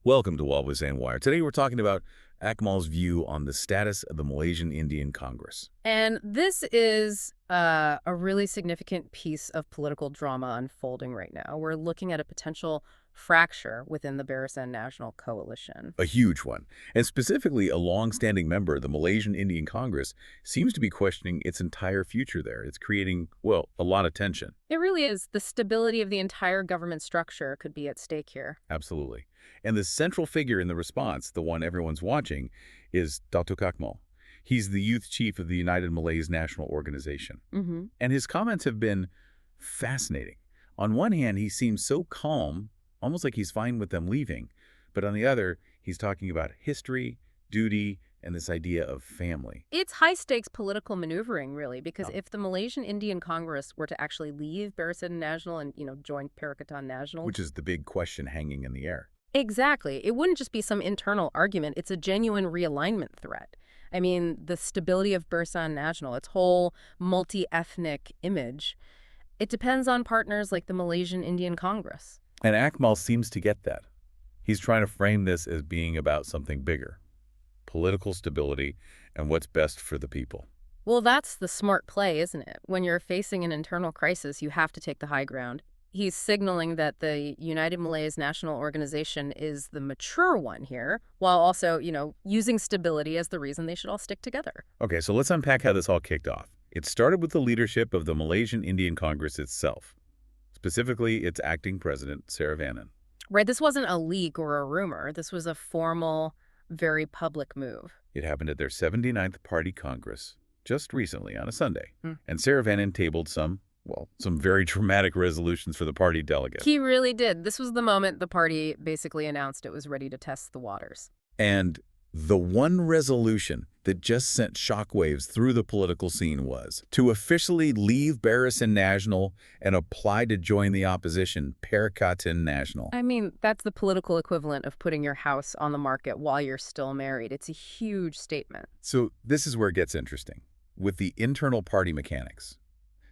Welcome to Always and Wire. Today we're talking about Akmal's view on the status of the Malaysian Indian Congress. And this is a really significant piece of political drama unfolding right now. We're looking at a potential fracture within the Barisan Nasional coalition. A huge one. And specifically, a long-standing member of the Malaysian Indian Congress seems to be questioning its entire future there. It's creating, well, a lot of tension. It really is. The stability of the entire government structure could be at stake here. Absolutely. And the central figure in the response, the one everyone's watching, is Dato Akmal. He's the youth chief of the United Malays National Organization. And his comments have been fascinating. On one hand, he seems so calm, almost like he's fine with them leaving. But on the other, he's talking about history, duty, and this idea of family. It's high-stakes political maneuvering, really, because if the Malaysian Indian Congress were to actually leave Barisan Nasional and, join Perikatan Nasional, Which is the big question hanging in the air. Exactly. It wouldn't just be some internal argument. It's a genuine realignment threat. I mean, the stability of Barisan Nasional, its whole multi-ethnic image, it depends on partners like the Malaysian Indian Congress. And Akmal seems to get that. He's trying to frame this as being about something bigger. Political stability and what's best for the people. Well, that's the smart play, isn't it? When you're facing an internal crisis, you have to take the high ground. He's signaling that the United Malays National Organization is the mature one here, while also, using stability as the reason they should all stick together. Okay, so let's unpack how this all kicked off. It started with the leadership of the Malaysian Indian Congress itself, specifically its acting president, Saravanan. Right, this wasn't a leak or a rumor. This was a formal, very public move. It happened at their 79th Party Congress just recently on a Sunday. And Saravanan tabled some very dramatic resolutions for the party delegates. He really did. This was the moment the party basically announced it was ready to test the waters. And the one resolution that just sent shockwaves through the political scene was to officially leave Barisan Nasional and apply to join the opposition, Perikatan Nasional. I mean, that's the political equivalent of putting your house on the market while you're still married. It's a huge statement. So this is where it gets interesting, with the internal party mechanics.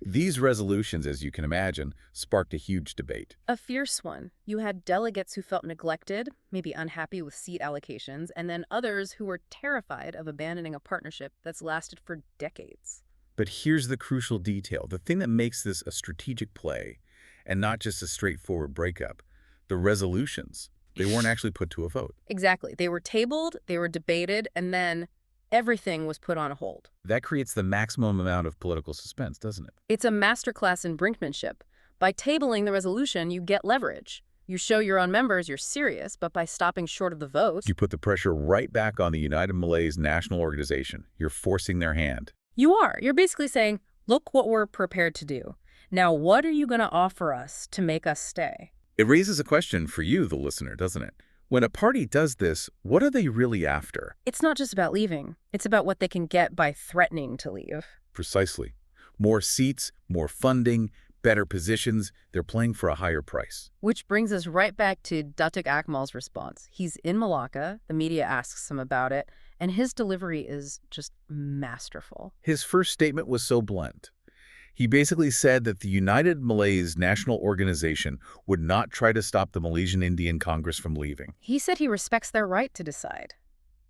These resolutions, as you can imagine, sparked a huge debate. A fierce one. You had delegates who felt neglected, maybe unhappy with seat allocations, and then others who were terrified of abandoning a partnership that's lasted for decades. But here's the crucial detail, the thing that makes this a strategic play and not just a straightforward breakup. The resolutions, they weren't actually put to a vote. Exactly. They were tabled, they were debated, and then everything was put on hold. That creates the maximum amount of political suspense, doesn't it? It's a masterclass in brinkmanship. By tabling the resolution, you get leverage. You show your own members you're serious, but by stopping short of the vote, You put the pressure right back on the United Malays National Organization. You're forcing their hand. you are. You're basically saying, look what we're prepared to do. Now, what are you going to offer us to make us stay? It raises a question for you, the listener, doesn't it? When a party does this, what are they really after? It's not just about leaving. It's about what they can get by threatening to leave. Precisely. More seats, more funding, better positions. They're playing for a higher price. Which brings us right back to Dato Akmal's response. He's in Malacca, the media asks him about it, and his delivery is just masterful. His first statement was so blunt. He basically said that the United Malays National Organization would not try to stop the Malaysian Indian Congress from leaving. He said he respects their right to decide,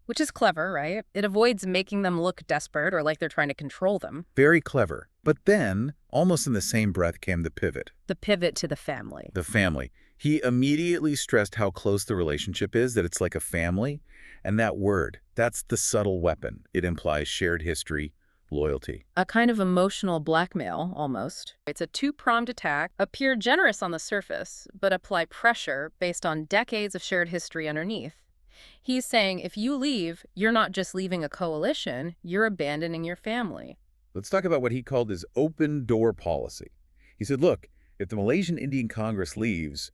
which is clever, right? It avoids making them look desperate or like they're trying to control them. Very clever. But then, almost in the same breath, came the pivot. The pivot to the family. The family. He immediately stressed how close the relationship is, that it's like a family. And that word, that's the subtle weapon. It implies shared history, loyalty. A kind of emotional blackmail, almost. It's a two-pronged attack, appear generous on the surface, but apply pressure based on decades of shared history underneath. He's saying if you leave, you're not just leaving a coalition, you're abandoning your family. Let's talk about what he called his open door policy. He said, look, if the Malaysian Indian Congress leaves,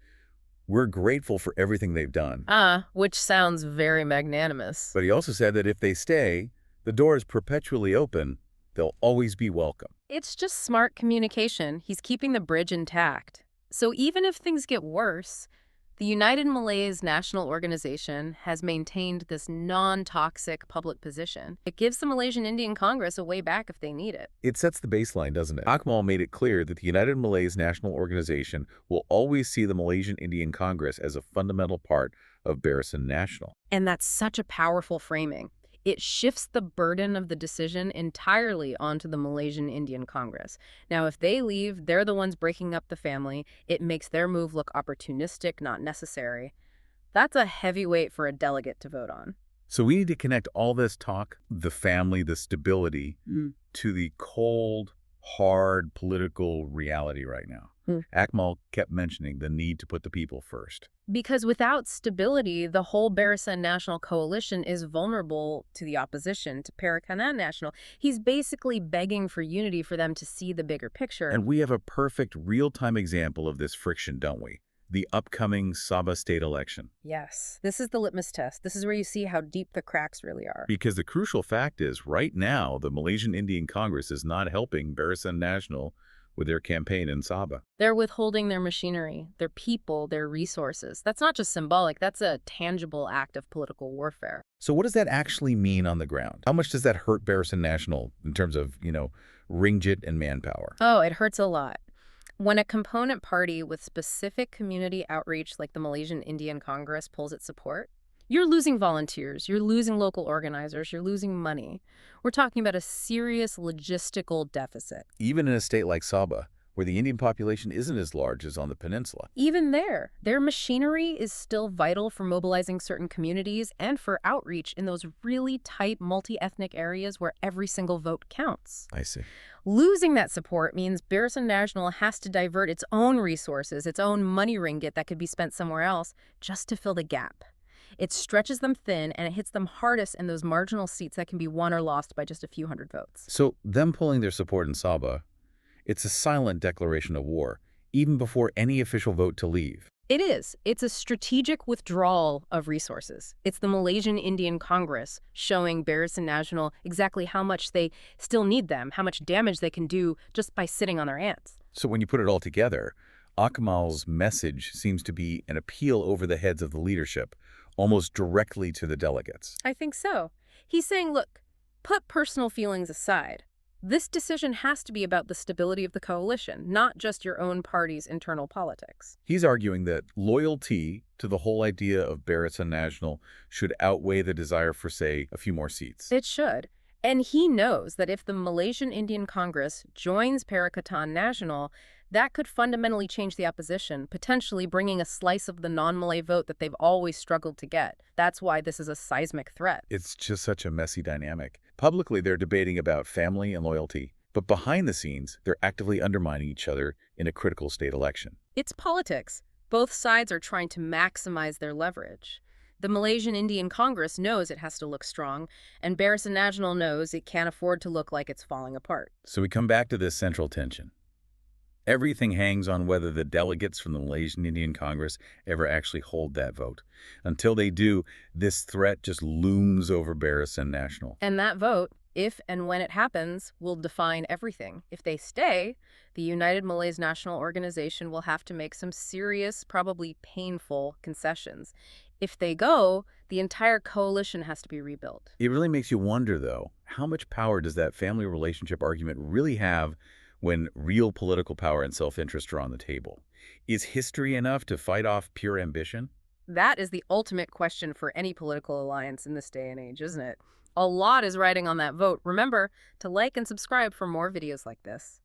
we're grateful for everything they've done. Which sounds very magnanimous. But he also said that if they stay, the door is perpetually open. They'll always be welcome. It's just smart communication. He's keeping the bridge intact. So even if things get worse, the United Malays National Organization has maintained this non-toxic public position. It gives the Malaysian Indian Congress a way back if they need it. It sets the baseline, doesn't it? Akmal made it clear that the United Malays National Organization will always see the Malaysian Indian Congress as a fundamental part of Barisan Nasional. And that's such a powerful framing. It shifts the burden of the decision entirely onto the Malaysian Indian Congress. Now, if they leave, they're the ones breaking up the family. It makes their move look opportunistic, not necessary. That's a heavy weight for a delegate to vote on. So we need to connect all this talk, the family, the stability, to the cold, hard political reality right now. Akmal kept mentioning the need to put the people first. Because without stability, the whole Barisan Nasional coalition is vulnerable to the opposition, to Perikanan Nasional. He's basically begging for unity for them to see the bigger picture. And we have a perfect real-time example of this friction, don't we? The upcoming Sabah state election. Yes, this is the litmus test. This is where you see how deep the cracks really are. Because the crucial fact is, right now, the Malaysian Indian Congress is not helping Barisan Nasional with their campaign in Sabah. They're withholding their machinery, their people, their resources. That's not just symbolic, that's a tangible act of political warfare. So what does that actually mean on the ground? How much does that hurt Barisan Nasional in terms of, ringgit and manpower? Oh, it hurts a lot. When a component party with specific community outreach like the Malaysian Indian Congress pulls its support, you're losing volunteers, you're losing local organizers, you're losing money. We're talking about a serious logistical deficit. Even in a state like Sabah, where the Indian population isn't as large as on the peninsula. Even there, their machinery is still vital for mobilizing certain communities and for outreach in those really tight multi-ethnic areas where every single vote counts. I see. Losing that support means Barisan Nasional has to divert its own resources, its own money ringgit that could be spent somewhere else, just to fill the gap. It stretches them thin, and it hits them hardest in those marginal seats that can be won or lost by just a few hundred votes. So them pulling their support in Sabah, it's a silent declaration of war, even before any official vote to leave. It is. It's a strategic withdrawal of resources. It's the Malaysian Indian Congress showing Barisan Nasional exactly how much they still need them, how much damage they can do just by sitting on their hands. So when you put it all together, Akmal's message seems to be an appeal over the heads of the leadership, almost directly to the delegates. I think so. He's saying, look, put personal feelings aside. This decision has to be about the stability of the coalition, not just your own party's internal politics. He's arguing that loyalty to the whole idea of Barisan Nasional should outweigh the desire for, say, a few more seats. It should. And he knows that if the Malaysian Indian Congress joins Perikatan Nasional, that could fundamentally change the opposition, potentially bringing a slice of the non-Malay vote that they've always struggled to get. That's why this is a seismic threat. It's just such a messy dynamic. Publicly, they're debating about family and loyalty, but behind the scenes, they're actively undermining each other in a critical state election. It's politics. Both sides are trying to maximize their leverage. The Malaysian Indian Congress knows it has to look strong, and Barisan Nasional knows it can't afford to look like it's falling apart. So we come back to this central tension. Everything hangs on whether the delegates from the Malaysian Indian Congress ever actually hold that vote. Until they do, this threat just looms over Barisan Nasional. And that vote, if and when it happens, will define everything. If they stay, the United Malays National Organization will have to make some serious, probably painful concessions. If they go, the entire coalition has to be rebuilt. It really makes you wonder, though, how much power does that family relationship argument really have when real political power and self-interest are on the table? Is history enough to fight off pure ambition? That is the ultimate question for any political alliance in this day and age, isn't it? A lot is riding on that vote. Remember to like and subscribe for more videos like this.